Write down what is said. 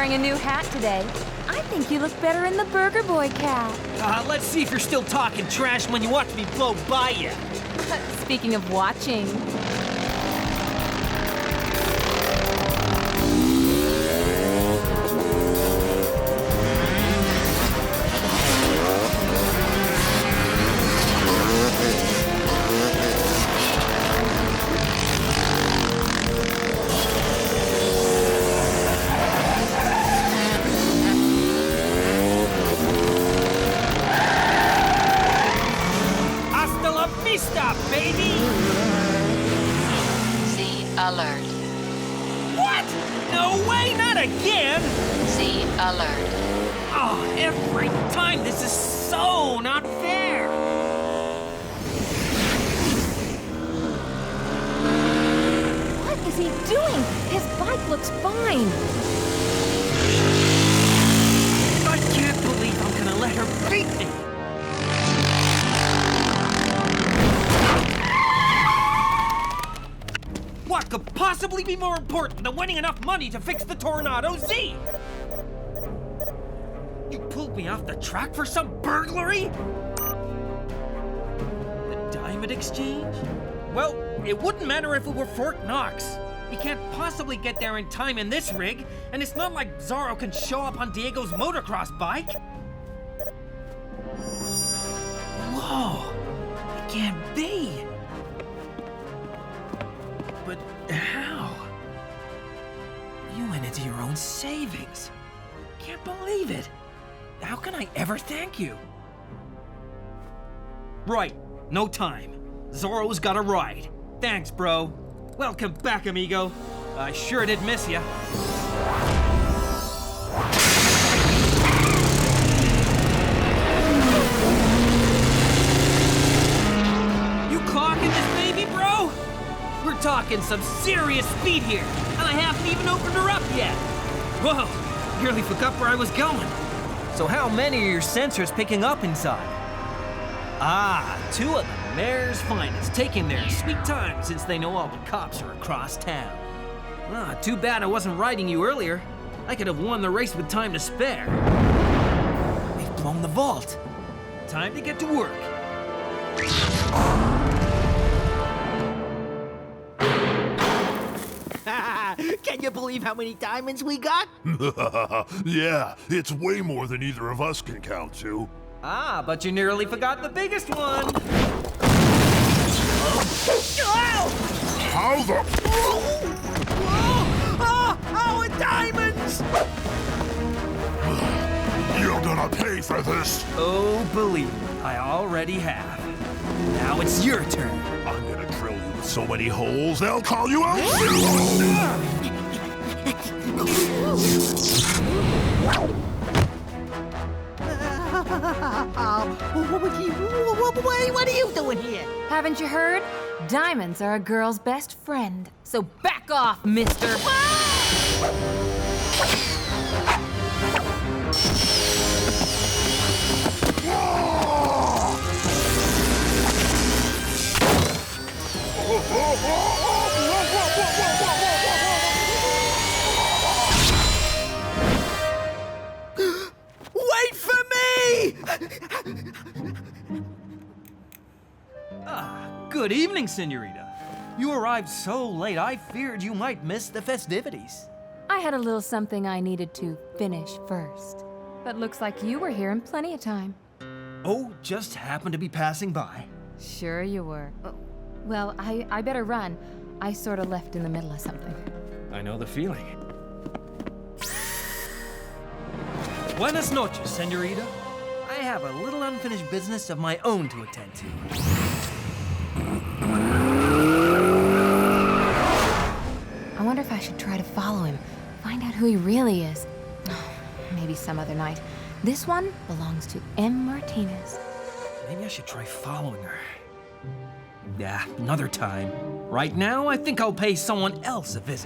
wearing a new hat today. I think you look better in the Burger Boy cap. Let's see if you're still talking trash when you watch me blow by you. Speaking of watching... Stop, baby! Z alert. What? No way, not again! Z alert. Oh, every time, this is so not fair! What is he doing? His bike looks fine. I can't believe I'm gonna let her beat me! What could possibly be more important than winning enough money to fix the Tornado Z? You pulled me off the track for some burglary? The Diamond Exchange? Well, it wouldn't matter if it were Fort Knox. You can't possibly get there in time in this rig, and it's not like Zorro can show up on Diego's motocross bike. Whoa, it can't be. But how? You went into your own savings. Can't believe it. How can I ever thank you? Right, no time. Zorro's got a ride. Thanks, bro. Welcome back, amigo. I sure did miss ya. You clocking this baby, bro? We're talking some serious speed here, and I haven't even opened her up yet. Whoa, nearly forgot where I was going. So how many are your sensors picking up inside? Ah, 2 of the mayor's finest, taking their sweet time since they know all the cops are across town. Ah, too bad I wasn't riding you earlier. I could have won the race with time to spare. They've blown the vault. Time to get to work. Can you believe how many diamonds we got? Yeah, it's way more than either of us can count to. Ah, but you nearly forgot the biggest one. How the... Our diamonds! You're gonna pay for this. Oh, believe me, I already have. Now it's your turn. I'm gonna drill you with so many holes, they'll call you out. What are you doing here? Haven't you heard? Diamonds are a girl's best friend. So back off, mister. Wait for me! Good evening, Senorita. You arrived so late, I feared you might miss the festivities. I had a little something I needed to finish first. But looks like you were here in plenty of time. Oh, just happened to be passing by. Sure you were. Well, I better run. I sort of left in the middle of something. I know the feeling. Buenas noches, Senorita. I have a little unfinished business of my own to attend to. I wonder if I should try to follow him, find out who he really is. Maybe some other night. This one belongs to M. Martinez. Maybe I should try following her. Yeah, another time. Right now, I think I'll pay someone else a visit.